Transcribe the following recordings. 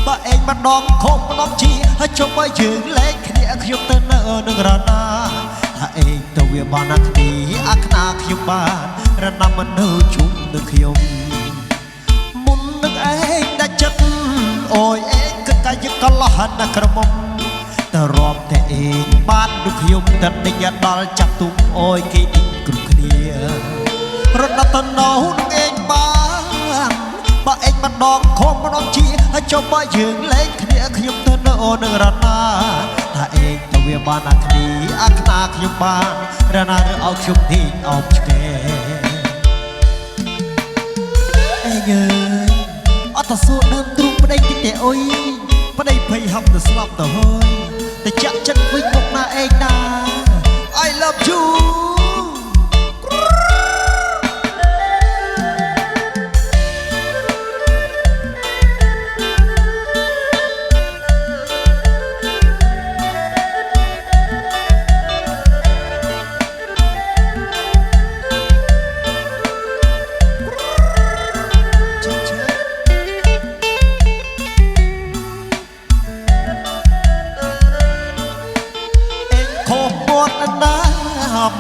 បើឯងម្ដងខំម្ដងជាហើយជុំឲ្យយើងលេងគ្នាខ្ញុំទៅនៅនឹងរណាថាឯងទៅវាបានណាគ្នាអាខ្នាខ្ញុំបានរណាំមិននៅជុំនឹងខ្ញុំមុននឹងឯងដាច់ចិត្តអូយឯងគិតតែយកកន្លះណាក្រមុំតែរាប់តែឯងបានដូចខ្ញុំតែដេញដល់ចាក់ទុំអូយគេដេញគ្រប់គ្នារត់ទៅនៅនឹងឯងបានបើឯងម្ដងខំម្ដងជាហើយចុះបើយើងលេងគ្នាខ្ញុំទៅនៅនឹងរណាថាឯងទៅវាបានអាគ្នាអាខ្នាខ្ញុំបានរណាឬឲ្យខ្ញុំទីអោបឆ្កែឯងអើយអត់ទៅសួរដើមទ្រូងប្តីតិចទេអុយប្តីភ័យហប់ទៅស្លាប់ទៅហើយតែចាក់ចិត្តវិញមកណាឯងណា I love you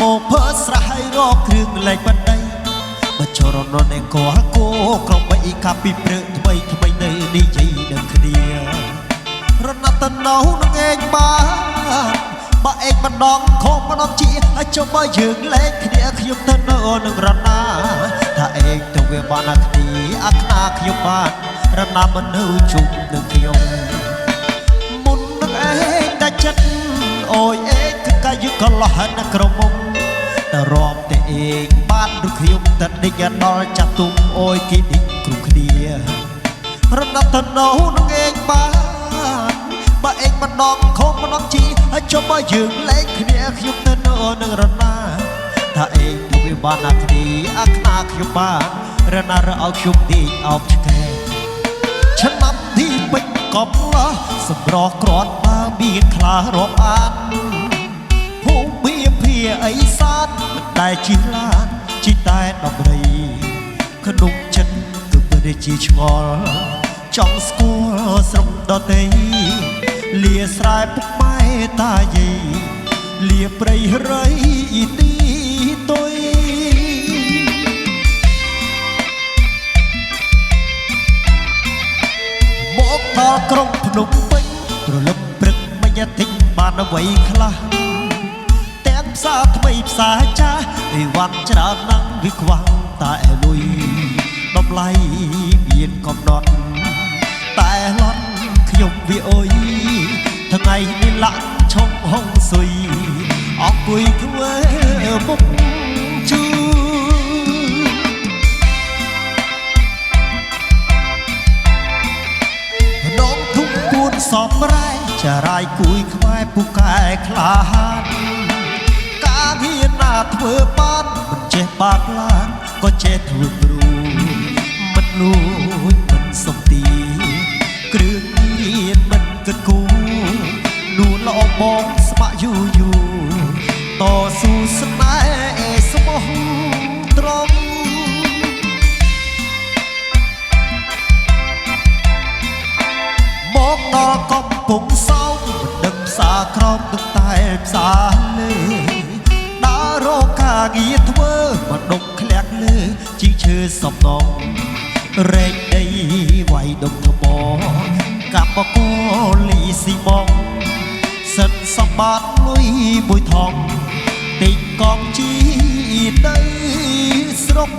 មកភើស្រះឲ្យរកគ្រឿងលេខបណ្ដៃបើចរណនឯកោគោក្របីកាពីព្រឹកថ្មីថ្មីនៅនិយាយនឹងគ្នារណតណៅនឹងឯងបានបើឯងម្ដងខំម្ដងជាឲ្យចុះបើយើងលេងគ្នាខ្ញុំទៅនៅនឹងរណាថាឯងទៅវាបានអាគ្នាអាខ្នាខ្ញុំបានរណាមិននៅជុំនឹងខ្ញុំមុននឹងឯងដាច់ចិត្តអូយឯងគឺកាយយកកន្លះណាក្រមុំតែរាប់តែឯងបានដូចខ្ញុំតែដេញដល់ចាក់ទុំអូយគេដេញគ្រប់គ្នារត់ទៅនៅនឹងឯងបានបើឯងម្ដងខំម្ដងជាហើយចុះបើយើងលេងគ្នាខ្ញុំទៅនៅនឹងរណាថាឯងទៅវាបានអាគ្នាអាខ្នាខ្ញុំបានរណារឲ្យខ្ញុំដេញអោបឆ្កែឆ្នាំទីពេញកប់ឡោះសម្រស់ក្រាន់បើមានខ្លារាប់អានភូមិភាអីសាទមិនដែលជិះឡានជិះតែដំរីក្នុងចិត្តគឺមិនជាឆ្ងល់ចង់ស្គាល់ស្រុកដទៃលាស្រែពុកម៉ែតាយាយលាព្រៃរៃទីទុយមកដល់ក្រុងភ្នំពេញរលឹមព្រឹកមិញទិញបានអ្វីខ្លះទាំងផ្សារថ្មីផ្សារចាស់អីវ៉ាន់ច្រើនណាស់វាខ្វះតែលុយតម្លៃមានកំណត់តែឡត់ខ្ញុំវាអុយថ្ងៃនេះលាក់ឈប់ហុងស៊ុយអង្គុយធ្វើមុខជូដងធុំពួនសំរែចារាយគួយខ្មែរពូកែខ្លាហានការហ៊ានណាធ្វើបានមិនចេះបាក់ឡានក៏ចេះធ្វើគ្រូមិនលួចមិនសំទីគ្រឿងញៀនមិនគិតគូនួនល្អបងស្ម័គ្រយូរយូរតស៊ូស្នេហ៍ស្មោះត្រង់មកដល់កំពង់សោមមិនដឹងផ្សារក្រមទឹកតែផ្សារលេដើររកការងារធ្វើមកដុំធ្លាក់លើជីឈើសំណងរែកដីវាយដុំថ្មកាប់បកូលីស៊ីបងសិនសម្បត្តិលុយមួយថងទិញកងជីទៅស្រុក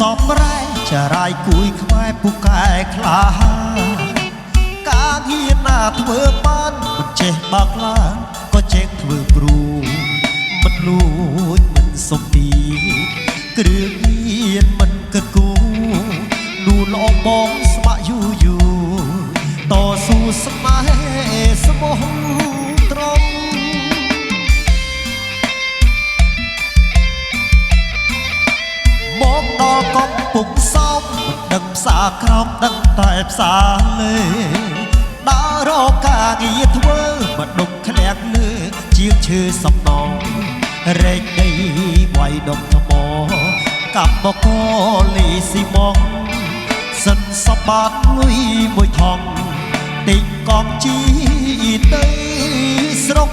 សំរែចារាយគួយខ្មែរពូកែខ្លាការហ៊ានណាធ្វើបានមិនចេះបាក់ឡានក៏ចេះធ្វើគ្រូមិនលួចមិនស សុំទីគ្រឿងញៀនមិនគិតគូនូលអងបងស្បាក់យូយូតស៊ូស្នេហ៍ស្មោះត្រង់មកដល់កំពុងសោកមិនដឹងផ្សារក្រោមដឹងតែផ្សារលេដើររកការងារធ្វើមកដុំធ្លាក់លើជាងឈើសំណងរែកដីវាយដុំថ្មកម្មបកលីស៊ីម៉ងសិនសបាតលុយមួយថងទិញកងជីទៅស្រុក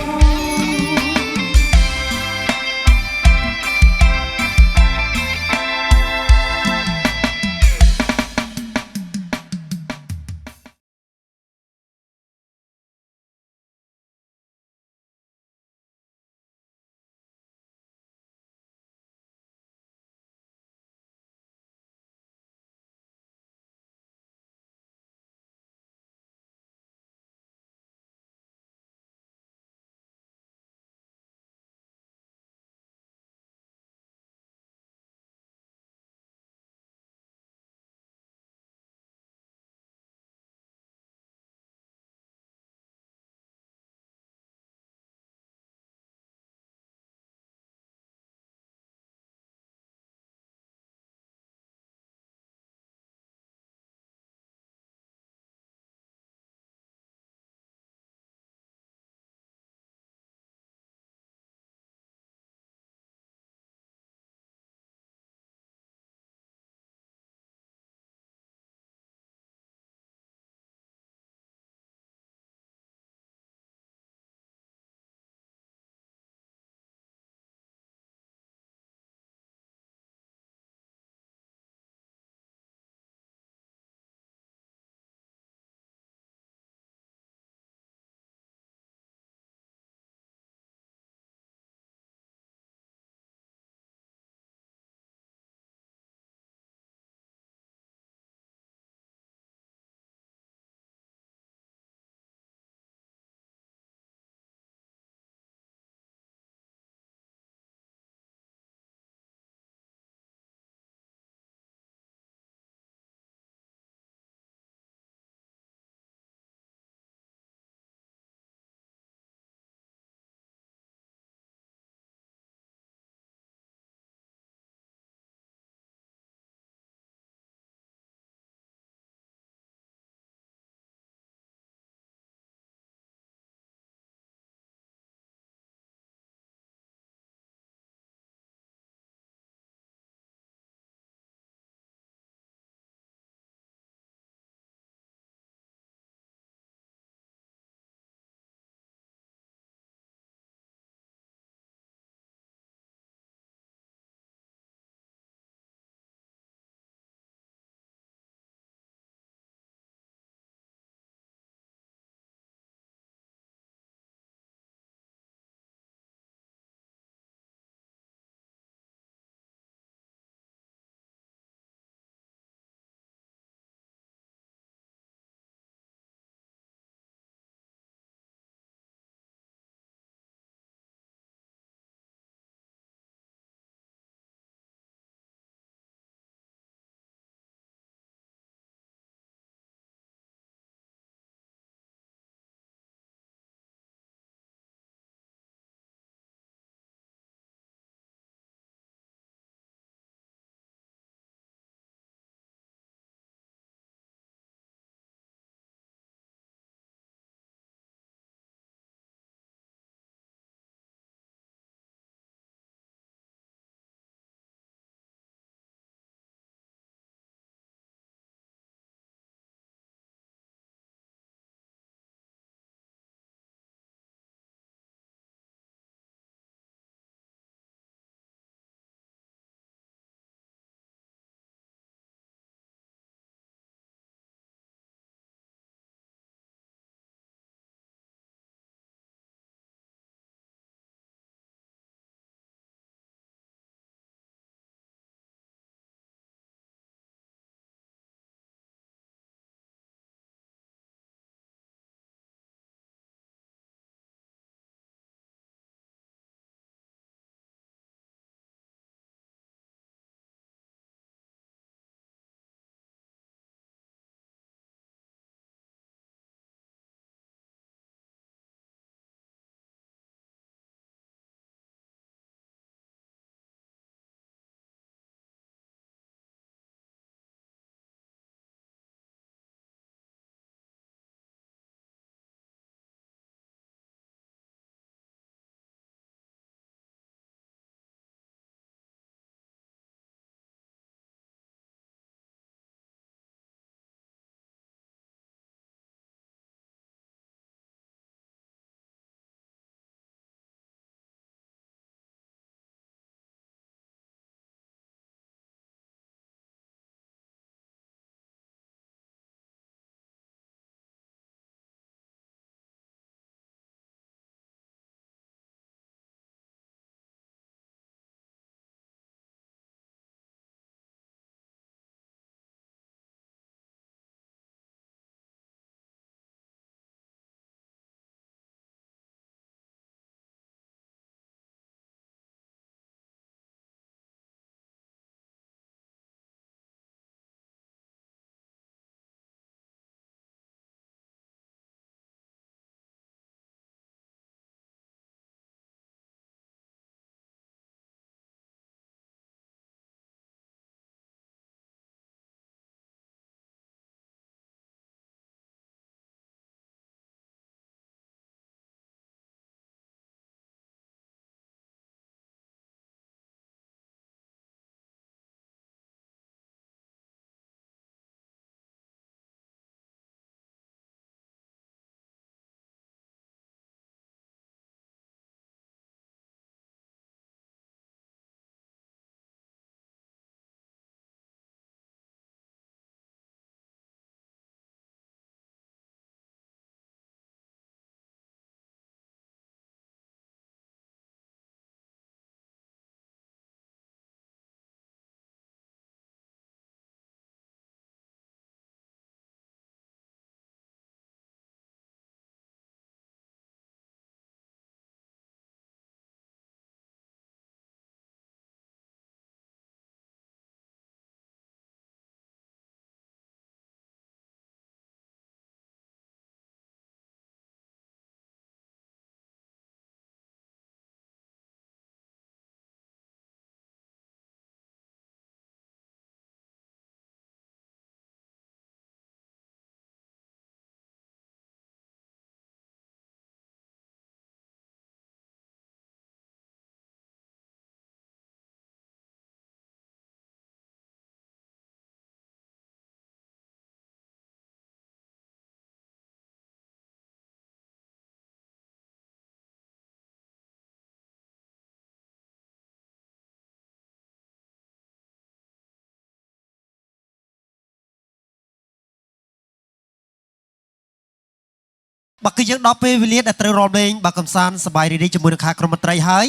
บักคือยังดอกเปวิเลียดแต่เตอรอมเองบักคำซานสบายดีจมูกขาครมตรายหาย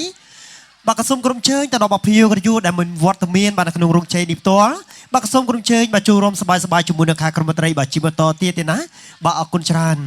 บักกระสมกรมเชิงแต่ดอกบักพิวกระยูแต่มันวัดตะเมียนบักขนมรงเชยดิบตัวบักกระสมกรมเชิงบักจูรมสบายจมูกขาครมตรายบักจิบตอเตี้ยนะบักอกุนชราน